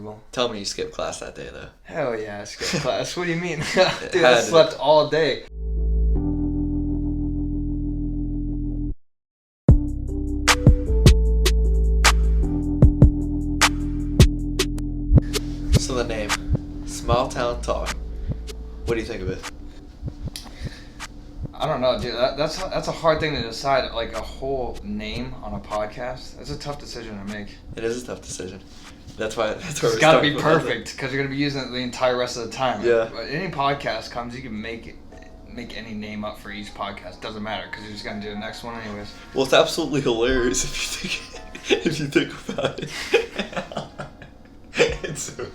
miserable. Tell me you skipped class that day, though. Hell yeah, I skipped class. What do you mean? Dude, I slept all day. So the name, Small Town Talk. What do you think of it? I don't know, dude. That's a hard thing to decide. Like a whole name on a podcast. That's a tough decision to make. It is a tough decision. That's why. That's where it's got to be perfect because you're gonna be using it the entire rest of the time. Yeah. But any podcast comes, you can make any name up for each podcast. Doesn't matter because you're just gonna do the next one anyways. Well, it's absolutely hilarious if you think about it. It's so.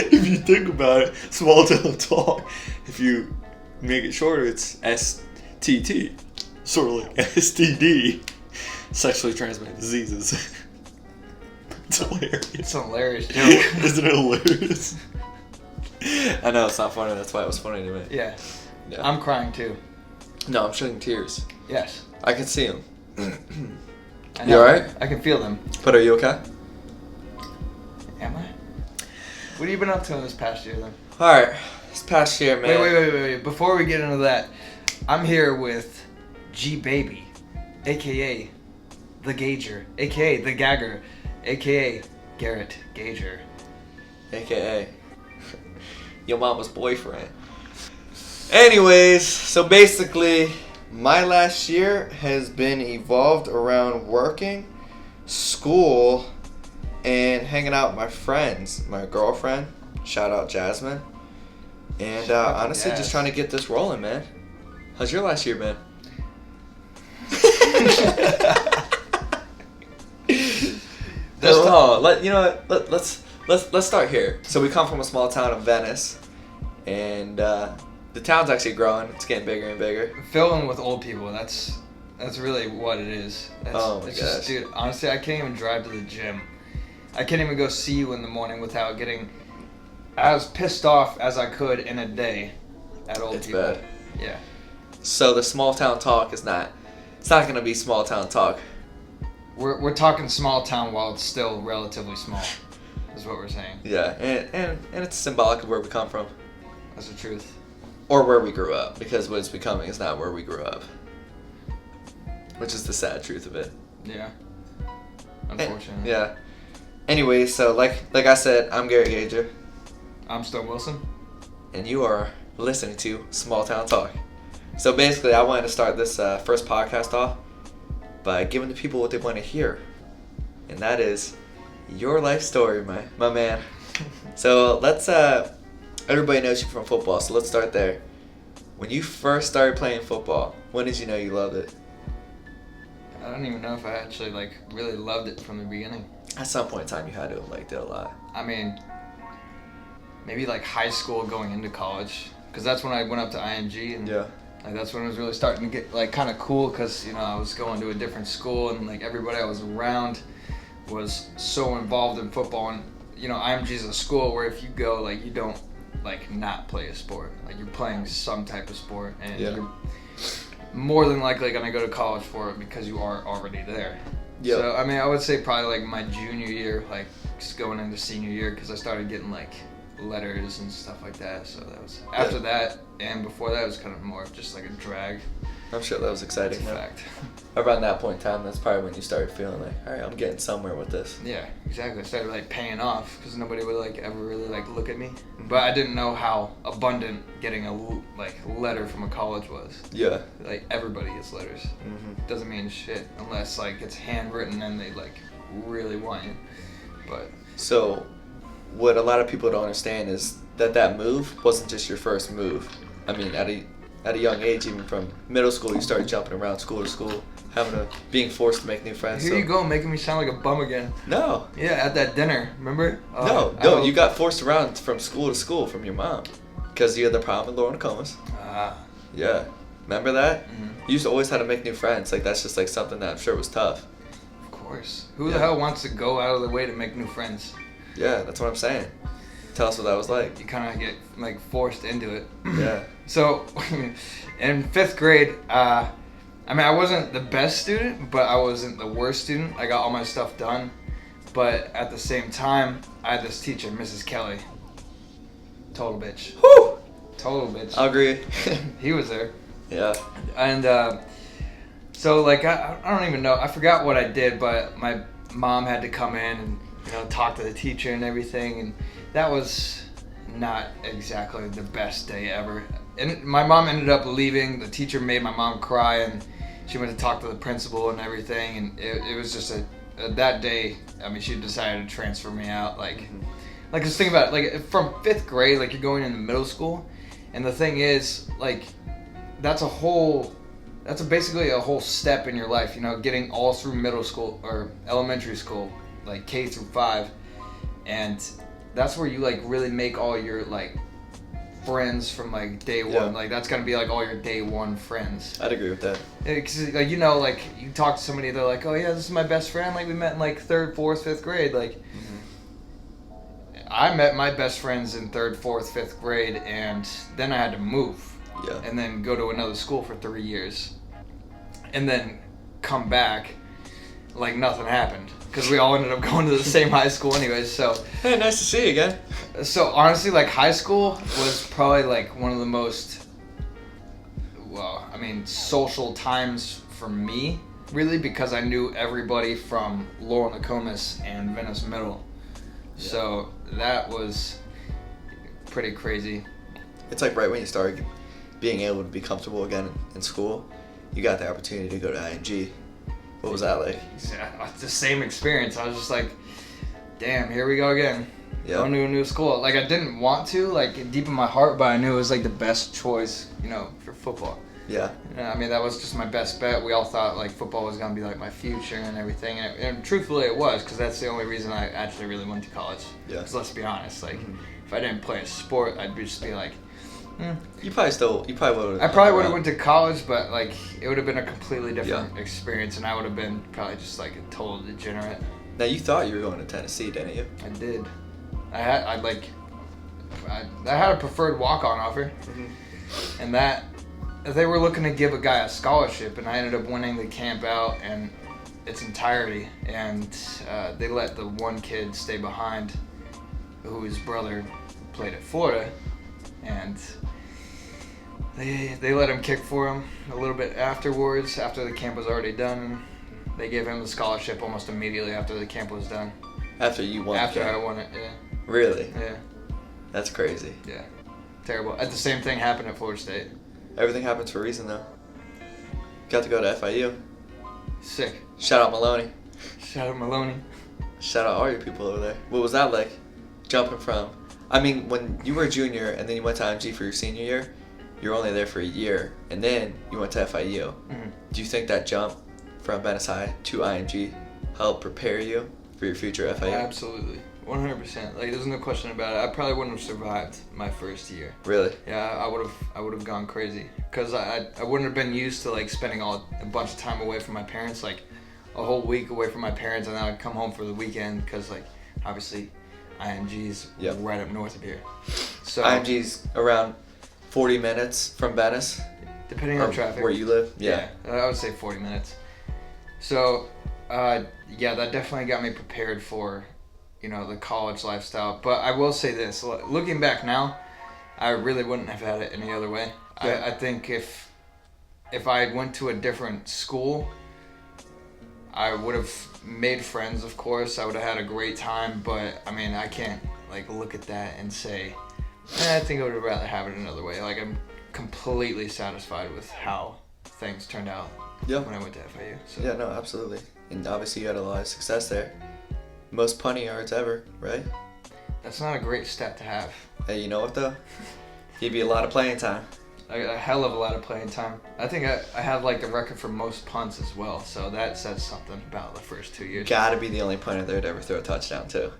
If you think about it, Small Town Talk, if you make it shorter, it's STT, sort of like STD, sexually transmitted diseases. It's hilarious. It's a hilarious joke. Isn't it hilarious? I know, it's not funny, that's why it was funny to me. Yeah. I'm crying too. No, I'm shedding tears. Yes. I can see them. I know, you alright? I can feel them. But are you okay? Am I? What have you been up to in this past year, then? Alright, this past year, man. Wait. Before we get into that, I'm here with G-Baby, a.k.a. The Gager, a.k.a. The Gagger, a.k.a. Garrett Gager. A.k.a. your mama's boyfriend. Anyways, so basically, my last year has been evolved around working, school, and hanging out with my friends, my girlfriend, shout out Jasmine, and honestly just trying to get this rolling, man. How's your last year been? Let's start here. So we come from a small town of Venice, and the town's actually growing. It's getting bigger and bigger. Filling with old people. That's really what it is. Oh my gosh, dude. Honestly, I can't even drive to the gym. I can't even go see you in the morning without getting as pissed off as I could in a day at old people. It's bad. Yeah. So the small town talk is not. It's not gonna be small town talk. We're talking small town while it's still relatively small. Is what we're saying. Yeah, and it's symbolic of where we come from. That's the truth. Or where we grew up, because what it's becoming is not where we grew up. Which is the sad truth of it. Yeah. Unfortunately. Yeah. Anyway, so like I said, I'm Garrett Gager. I'm Stone Wilson. And you are listening to Small Town Talk. So basically, I wanted to start this first podcast off by giving the people what they want to hear. And that is your life story, my man. So let's, everybody knows you from football, so let's start there. When you first started playing football, when did you know you loved it? I don't even know if I actually really loved it from the beginning. At some point in time, you had to have liked it a lot. I mean, maybe high school going into college, because that's when I went up to IMG, and that's when it was really starting to get kind of cool, because I was going to a different school, and everybody I was around was so involved in football, and IMG is a school where if you go, you don't not play a sport, you're playing some type of sport, and you're more than likely gonna go to college for it because you are already there. Yep. So I mean, I would say probably my junior year, just going into senior year, because I started getting letters and stuff like that. So that was after that, and before that it was kind of more of just a drag. I'm sure that was exciting. That's a fact. Around that point in time, that's probably when you started feeling all right, I'm getting somewhere with this. Yeah, exactly. I started paying off because nobody would ever really look at me. Mm-hmm. But I didn't know how abundant getting a letter from a college was. Yeah. Everybody gets letters. Mm-hmm. Doesn't mean shit unless it's handwritten and they really want you. But so, what a lot of people don't understand is that move wasn't just your first move. I mean, at a young age, even from middle school, you started jumping around school to school, being forced to make new friends. Here you go, making me sound like a bum again. No. Yeah, at that dinner, remember? No, you got forced around from school to school from your mom, because you had the problem with Lauren Comas. Yeah, remember that? Mm-hmm. You used to always have to make new friends. That's just something that I'm sure was tough. Of course. Who the hell wants to go out of their way to make new friends? Yeah, that's what I'm saying. Tell us what that was like. You kind of get forced into it. Yeah. So, in 5th grade, I mean, I wasn't the best student, but I wasn't the worst student. I got all my stuff done. But at the same time, I had this teacher, Mrs. Kelly. Total bitch. Whew! Total bitch. I agree. He was there. Yeah. And so, like, I don't even know. I forgot what I did, but my mom had to come in and, talk to the teacher and everything. And that was not exactly the best day ever. And my mom ended up leaving. The teacher made my mom cry, and she went to talk to the principal and everything. And it was just that day, I mean, she decided to transfer me out. Like, just think about it. Like, from 5th grade, like, you're going into middle school. And the thing is, like, that's basically a whole step in your life, getting all through middle school or elementary school, like K through 5. And that's where you, like, really make all your, like, friends from, like, day one. Yeah. Like, that's going to be, like, all your day one friends. I'd agree with that. Because, like, like, you talk to somebody, they're like, oh, yeah, this is my best friend. Like, we met in, like, 3rd, 4th, 5th grade. Like, I met my best friends in 3rd, 4th, 5th grade, and then I had to move. Yeah. And then go to another school for 3 years. And then come back like nothing happened. Because we all ended up going to the same high school anyways, so... Hey, nice to see you again. So, honestly, like, high school was probably, like, one of the most, social times for me, really, because I knew everybody from Laurel Nokomis and Venice Middle. Yeah. So, that was pretty crazy. It's like right when you started being able to be comfortable again in school, you got the opportunity to go to IMG. What was that like? Yeah, the same experience. I was just like, damn, here we go again. Yeah. Going to a new school. Like, I didn't want to, like, deep in my heart, but I knew it was, like, the best choice, for football. Yeah. I mean, that was just my best bet. We all thought, like, football was going to be, like, my future and everything. And truthfully, it was, because that's the only reason I actually really went to college. Yeah. Because let's be honest, like, if I didn't play a sport, I'd just be like, You probably would have. I probably would have went to college, but, like, it would have been a completely different experience, and I would have been probably just, like, a total degenerate. Now, you thought you were going to Tennessee, didn't you? I did. I had a preferred walk-on offer, and that they were looking to give a guy a scholarship, and I ended up winning the camp out in its entirety, and they let the one kid stay behind, whose brother played at Florida, and they let him kick for him a little bit afterwards, after the camp was already done, and they gave him the scholarship almost immediately after the camp was done. After you won? After I won it, yeah. Really? Yeah. That's crazy. Yeah. Terrible. The same thing happened at Florida State. Everything happens for a reason, though. Got to go to FIU. Sick. Shout out Maloney. Shout out Maloney. Shout out all your people over there. What was that like? Jumping from... I mean, when you were a junior and then you went to IMG for your senior year, you were only there for a year, and then you went to FIU. Mm-hmm. Do you think that jump from Venice High to IMG helped prepare you for your future at FIU? Absolutely. 100%. Like, there's no question about it. I probably wouldn't have survived my first year. Really? Yeah, I would have gone crazy. Because I wouldn't have been used to, like, spending a bunch of time away from my parents, like, a whole week away from my parents, and then I'd come home for the weekend, because, like, obviously, IMG's right up north of here. So IMG's around 40 minutes from Venice? Depending on traffic. Where you live? Yeah. I would say 40 minutes. So, that definitely got me prepared for, the college lifestyle. But I will say this, looking back now, I really wouldn't have had it any other way. Yeah. I think if I went to a different school, I would have made friends, of course. I would have had a great time, but, I mean, I can't, like, look at that and say, I think I would have rather have it another way. Like, I'm completely satisfied with how things turned out when I went to FIU. So. Yeah, no, absolutely. And obviously you had a lot of success there. Most punting yards ever, right? That's not a great stat to have. Hey, you know what, though? Give you a lot of playing time. A hell of a lot of playing time. I think I have, like, the record for most punts as well, so that says something about the first 2 years. Gotta be the only punter there to ever throw a touchdown, too.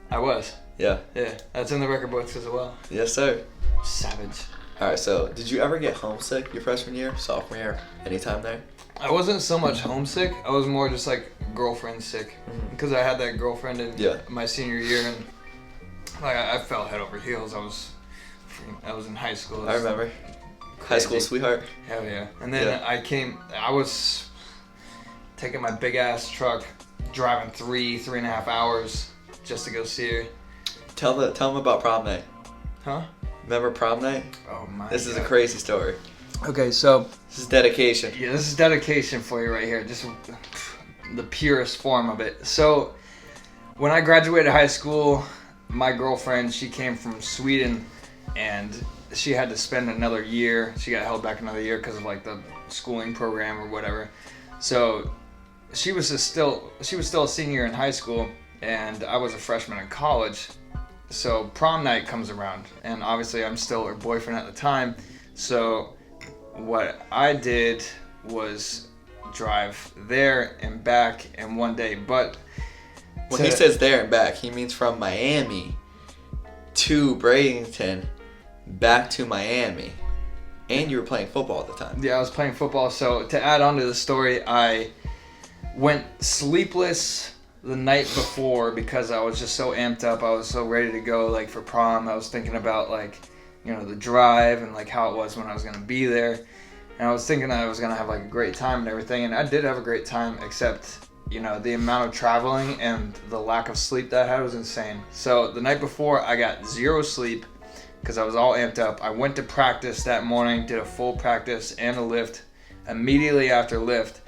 I was. Yeah. Yeah, that's in the record books as well. Yes, sir. Savage. All right, so did you ever get homesick your freshman year, sophomore year, anytime there? I wasn't so much homesick. I was more just, like, girlfriend sick. Because I had that girlfriend in my senior year, and, like, I fell head over heels. I was in high school. I remember. High school sweetheart. Hell yeah. And then I was taking my big ass truck, driving 3.5 hours just to go see her. Tell them about prom night. Huh? Remember prom night? Oh my This is a crazy story. Okay, so this is dedication. Yeah, this is dedication for you right here. Just the purest form of it. So when I graduated high school, my girlfriend, she came from Sweden, and she had to spend another year. She got held back another year because of like the schooling program or whatever. So she was still a senior in high school, and I was a freshman in college. So prom night comes around, and obviously I'm still her boyfriend at the time. So what I did was drive there and back in one day. But when he says there and back, he means from Miami to Bradenton, back to Miami. And you were playing football at the time. Yeah, I was playing football. So to add on to the story, I went sleepless the night before because I was just so amped up. I was so ready to go, like, for prom. I was thinking about, like, you know, the drive and like how it was when I was gonna be there. And I was thinking I was gonna have like a great time and everything, and I did have a great time, except, you know, the amount of traveling and the lack of sleep that I had was insane. So the night before, I got 0 sleep because I was all amped up. I went to practice that morning, did a full practice and a lift. Immediately after lift,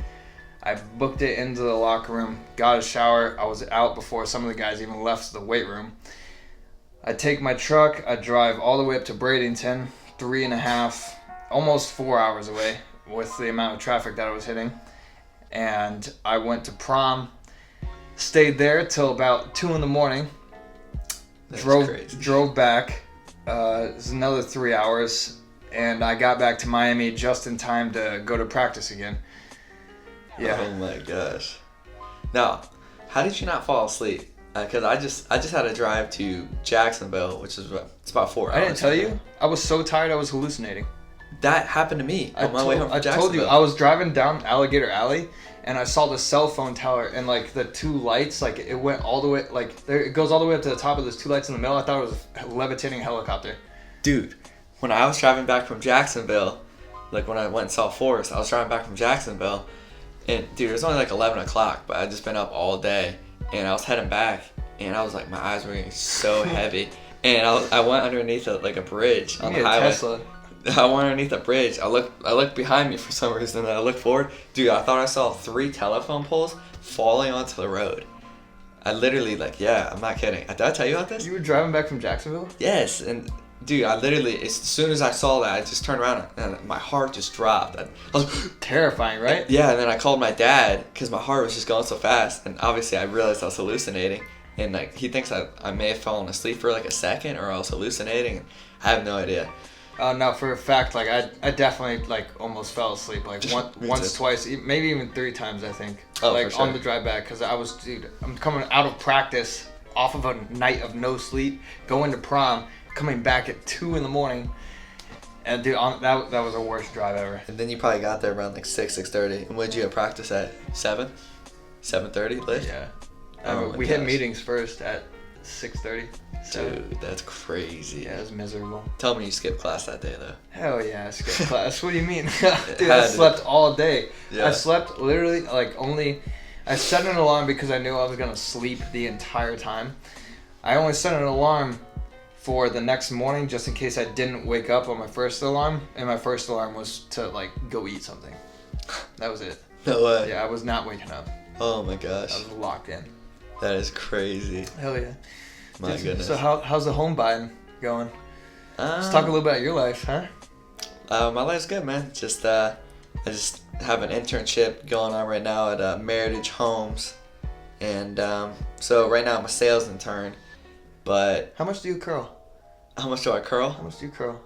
I booked it into the locker room, got a shower. I was out before some of the guys even left the weight room. I take my truck, I drive all the way up to Bradenton, 3.5, almost 4 hours away with the amount of traffic that I was hitting. And I went to prom, stayed there till about 2 in the morning, drove back, it was another 3 hours, and I got back to Miami just in time to go to practice again. Yeah. Oh my gosh. Now, how did you not fall asleep? Because I just had to drive to Jacksonville, which is it's about 4 hours. I didn't tell you. I was so tired I was hallucinating. That happened to me on my way home from Jacksonville. I told you, I was driving down Alligator Alley, and I saw the cell phone tower, and like the 2 lights, like it went all the way, like there, it goes all the way up to the top of those 2 lights in the middle. I thought it was a levitating helicopter. Dude, when I was driving back from Jacksonville, like when I went and saw Forrest, I was driving back from Jacksonville, and dude, it was only like 11 o'clock, but I'd just been up all day. And I was heading back, and I was like, my eyes were getting so heavy. And I went underneath a bridge on the highway. Tesla. I went underneath a bridge. I looked behind me for some reason, and I looked forward. Dude, I thought I saw 3 telephone poles falling onto the road. I literally, I'm not kidding. Did I tell you about this? You were driving back from Jacksonville? Yes, and dude, I literally, as soon as I saw that, I just turned around and my heart just dropped. I was terrifying, right? Yeah, and then I called my dad because my heart was just going so fast, and obviously I realized I was hallucinating, and like he thinks I may have fallen asleep for like a second or I was hallucinating. I have no idea. No, for a fact, like I definitely like almost fell asleep like once, twice, maybe even 3 times I think. For sure. On the drive back because I'm coming out of practice off of a night of no sleep, going to prom, coming back at 2 in the morning, and dude, that was the worst drive ever. And then you probably got there around like 6:30. And what did you have practice at? 7:30 lift? Yeah. We had meetings first at 6:30. Dude, that's crazy. Yeah, it was miserable. Tell me you skipped class that day though. Hell yeah, I skipped class. What do you mean? Dude, I slept all day. Yeah. I slept literally I set an alarm because I knew I was gonna sleep the entire time. I only set an alarm for the next morning just in case I didn't wake up on my first alarm, and my first alarm was to like go eat something. That was it. No way. Yeah, I was not waking up. Oh my gosh. I was locked in. That is crazy. Hell yeah. My goodness. So how's the home buying going? Let's talk a little about your life, huh? My life's good, man. I just have an internship going on right now at Meritage Homes, and so right now I'm a sales intern. But how much do you curl? How much do I curl? How much do you curl?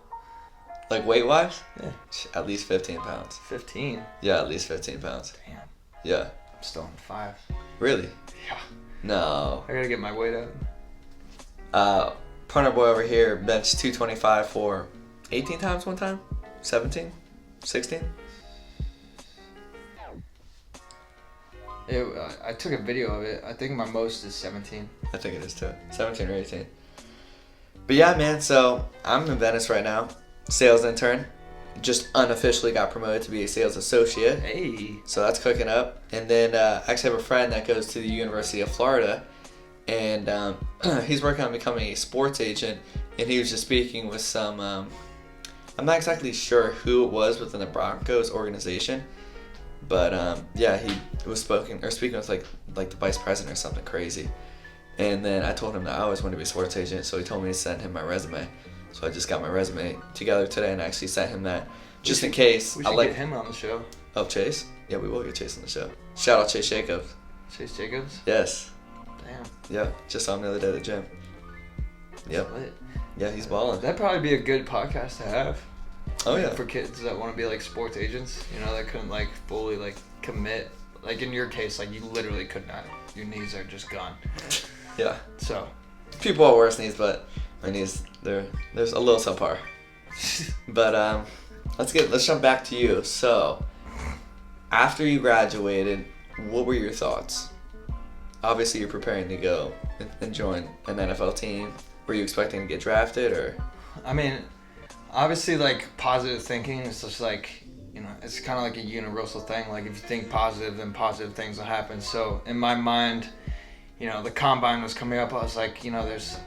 Like weight-wise? Yeah. At least 15 pounds. 15? Yeah, at least 15 pounds. Damn. Yeah. I'm still on 5. Really? Yeah. No. I gotta get my weight up. Partner boy over here benched 225 for 18 times one time? 17? 16? I took a video of it. I think my most is 17. I think it is too. 17 or 18. But yeah, man, so I'm in Venice right now. Sales intern. just unofficially got promoted to be a sales associate. Hey. So that's cooking up. And then I actually have a friend that goes to the University of Florida, and he's working on becoming a sports agent, and he was just speaking with some, I'm not exactly sure who it was within the Broncos organization, but yeah, he was speaking with like the vice president or something crazy. And then I told him that I always wanted to be a sports agent, so he told me to send him my resume. So I just got my resume together today and actually sent him that just in case. We should get him on the show. Oh, Chase? Yeah, we will get Chase on the show. Shout out Chase Jacobs. Chase Jacobs? Yes. Damn. Yeah, just saw him the other day at the gym. Yep. Lit. Yeah, he's balling. That'd probably be a good podcast to have. Oh, yeah. For kids that want to be like sports agents, you know, that couldn't like fully like commit. Like in your case, like you literally could not. Your knees are just gone. Yeah. So. People have worse knees, but my knees, there's a little subpar. But let's jump back to you. So, after you graduated, what were your thoughts? Obviously, you're preparing to go and join an NFL team. Were you expecting to get drafted, or? I mean, obviously, like positive thinking is just like, you know, it's kind of like a universal thing. Like if you think positive, then positive things will happen. So in my mind, you know, the combine was coming up. I was like, you know, there's,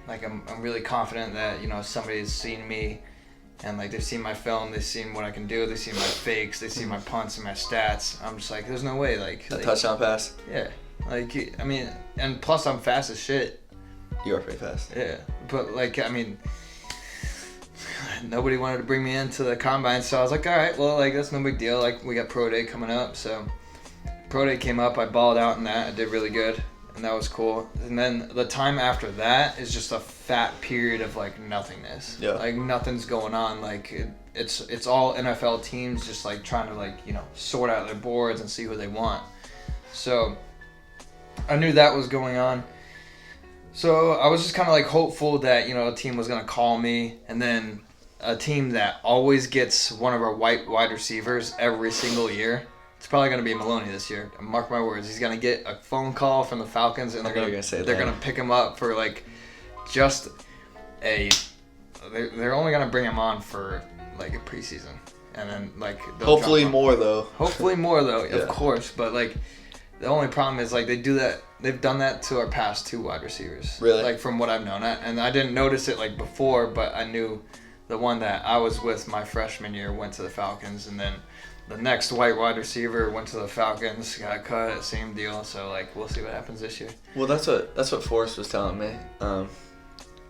like, I'm really confident that, you know, somebody's seen me, and like they've seen my film, they've seen what I can do, they've seen my fakes, they've seen my punts and my stats. I'm just like, there's no way, like a touchdown pass. Yeah, like I mean, and plus I'm fast as shit. You are pretty fast. Yeah, but like I mean, nobody wanted to bring me into the combine, so I was like, all right, well, like that's no big deal. Like we got pro day coming up, so pro day came up, I balled out in that, I did really good. And that was cool. And then the time after that is just a fat period of like nothingness. Yeah. Like nothing's going on. Like it's all NFL teams just like trying to like, you know, sort out their boards and see who they want. So I knew that was going on. So I was just kind of like hopeful that, you know, a team was going to call me, and then a team that always gets one of our wide receivers every single year. It's probably going to be Maloney this year. Mark my words. He's going to get a phone call from the Falcons, and they're going to pick him up for like just a. They're only going to bring him on for like a preseason, and then like. Hopefully more though. Hopefully more though, Yeah. of course. But like, the only problem is like they do that. They've done that to our past two wide receivers. Really? Like from what I've known, and I didn't notice it like before, but I knew the one that I was with my freshman year went to the Falcons, and then. The next white wide receiver went to the Falcons, got cut, same deal. So like we'll see what happens this year. Well, that's what Forrest was telling me.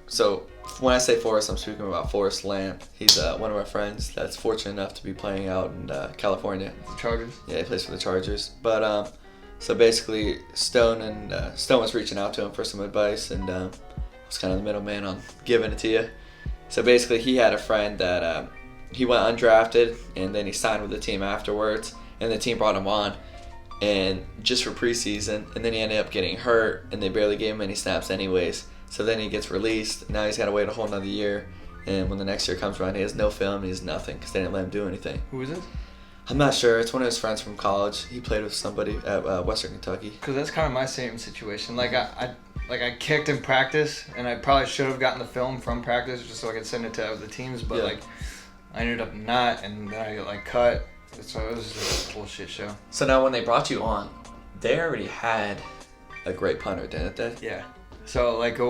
So when I say Forrest, I'm speaking about Forrest Lamb. He's one of our friends that's fortunate enough to be playing out in California. The Chargers. Yeah, he plays for the Chargers. But so basically, Stone was reaching out to him for some advice, and I was kind of the middleman on giving it to you. So basically, he had a friend that. He went undrafted, and then he signed with the team afterwards, and the team brought him on, and just for preseason, and then he ended up getting hurt, and they barely gave him any snaps anyways. So then he gets released. Now he's got to wait a whole another year, and when the next year comes around, he has no film, he has nothing, because they didn't let him do anything. Who is it? I'm not sure. It's one of his friends from college. He played with somebody at Western Kentucky. Because that's kind of my same situation. Like I kicked in practice, and I probably should have gotten the film from practice just so I could send it to the teams, but like. I ended up not, and then I got like cut. So it was just a bullshit show. So now when they brought you on, they already had a great punter, didn't they? Yeah. So like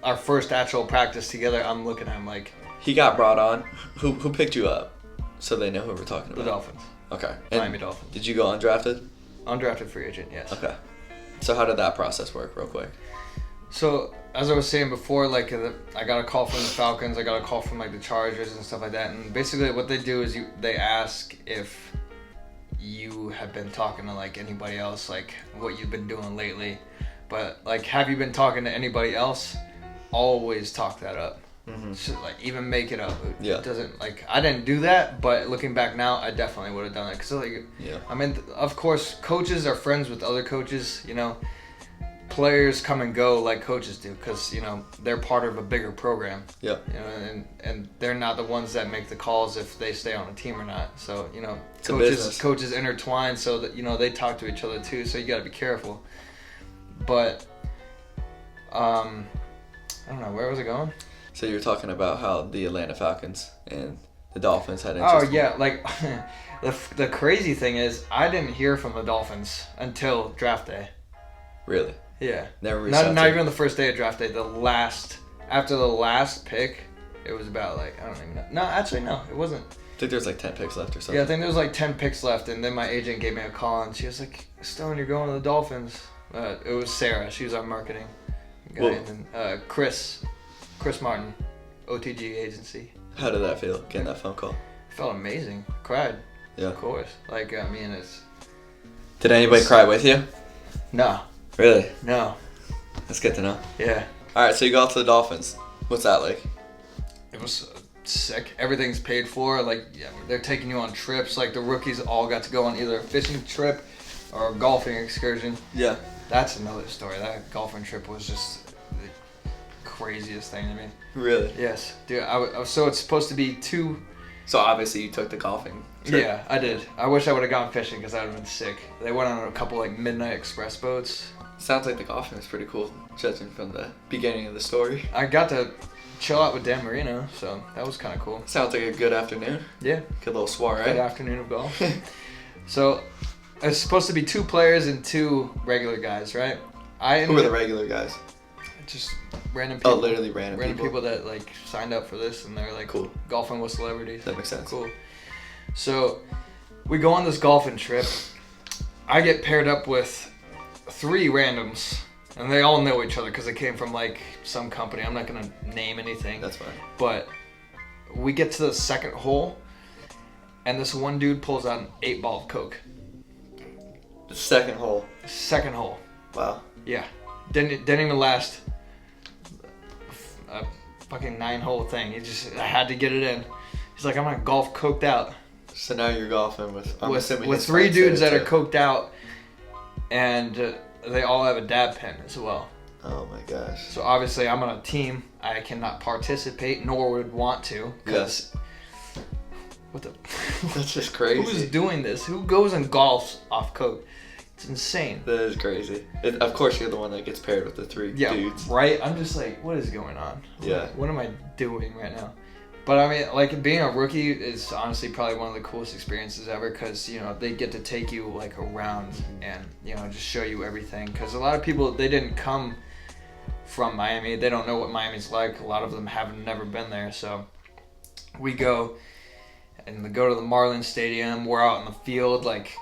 our first actual practice together, I'm looking at him like. He got brought on. Who picked you up? So they know who we're talking about. The Dolphins. Okay. Miami Dolphins. Did you go undrafted? Undrafted free agent, yes. Okay. So how did that process work, real quick? So as I was saying before, like I got a call from the Falcons, I got a call from like the Chargers and stuff like that, and basically what they do is they ask if you have been talking to like anybody else, like what you've been doing lately, but like have you been talking to anybody else? Always talk that up. Mm-hmm. So, like even make it up. It doesn't like I didn't do that, but looking back now, I definitely would have done it. Cause like I mean, of course, coaches are friends with other coaches, you know. Players come and go like coaches do because, you know, they're part of a bigger program. Yeah. You know, and they're not the ones that make the calls if they stay on a team or not. So, you know, coaches intertwine so that, you know, they talk to each other too. So you got to be careful. But, I don't know. Where was it going? So you're talking about how the Atlanta Falcons and the Dolphins had interest. Oh yeah, like the crazy thing is I didn't hear from the Dolphins until draft day. Really? Yeah. Never reached out not to even the first day of draft day. After the last pick, it was about like I don't even know. No, actually no, it wasn't. I think there's like 10 picks left or something. Yeah, I think there was like 10 picks left, and then my agent gave me a call, and she was like, "Stone, you're going to the Dolphins." It was Sarah. She was our marketing guy, Whoa. and then Chris Martin, OTG agency. How did that feel, getting that phone call? It felt amazing. Cried. Yeah. Of course. Like I mean, it's. Did anybody cry with you? No. Really? No. That's good to know. Yeah. All right, so you got to the Dolphins. What's that like? It was sick. Everything's paid for. Like, yeah, they're taking you on trips. Like, the rookies all got to go on either a fishing trip or a golfing excursion. Yeah. That's another story. That golfing trip was just the craziest thing to me. Really? Yes. Dude, so it's supposed to be 2... So obviously you took the golfing trip. Yeah, I did. I wish I would have gone fishing because I would have been sick. They went on a couple, like, midnight express boats. Sounds like the golfing was pretty cool, judging from the beginning of the story. I got to chill out with Dan Marino, so that was kind of cool. Sounds like a good afternoon. Yeah. Good little soiree. Good afternoon of golf. So, it's supposed to be 2 players and 2 regular guys, right? Who were the regular guys? Just random people. Oh, literally random people that like signed up for this, and they're like cool golfing with celebrities. That makes sense. Cool. So, we go on this golfing trip. I get paired up with 3 randoms, and they all know each other because they came from like some company. I'm not gonna name anything. That's fine. But we get to the second hole, and this one dude pulls out an 8-ball of Coke. The second hole. Second hole. Wow. Yeah. Didn't even last a fucking 9-hole thing. I had to get it in. He's like, I'm gonna golf coked out. So now you're golfing with 3 dudes that are coked out, and they all have a dab pen as well. Oh my gosh. So obviously I'm on a team. I cannot participate, nor would want to. Yes. What the? That's just crazy. Who's doing this? Who goes and golfs off coke? It's insane. That is crazy. Of course you're the one that gets paired with the 3 dudes. Right? I'm just like, what is going on? Yeah. What am I doing right now? But I mean, like, being a rookie is honestly probably one of the coolest experiences ever because, you know, they get to take you, like, around and, you know, just show you everything. Because a lot of people, they didn't come from Miami. They don't know what Miami's like. A lot of them have never been there. So we go and go to the Marlins Stadium. We're out in the field, like,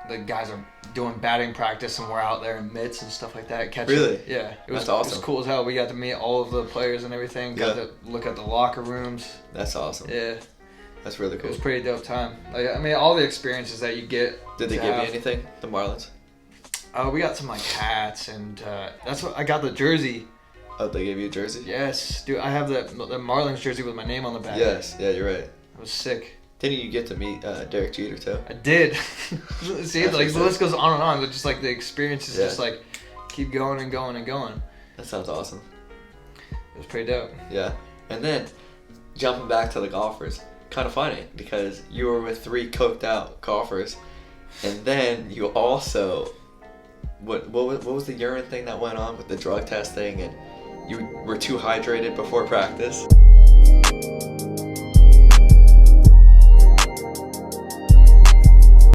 the guys are doing batting practice and we're out there in mitts and stuff like that. Catching. Really? Yeah. That's awesome. It was cool as hell. We got to meet all of the players and everything. Got to look at the locker rooms. That's awesome. Yeah. That's really cool. It was a pretty dope time. Like, I mean, all the experiences that you get. Did they give you anything, the Marlins? We got some like hats and that's what I got the jersey. Oh, they gave you a jersey? Yes, dude. I have the Marlins jersey with my name on the back. Yes. Yeah, you're right. It was sick. Didn't you get to meet Derek Jeter too? I did. See, like the list goes on and on, but just like the experiences just like keep going and going and going. That sounds awesome. It was pretty dope. Yeah. And then jumping back to the golfers, kind of funny because you were with 3 coked out golfers, and then you also what was the urine thing that went on with the drug testing, and you were too hydrated before practice?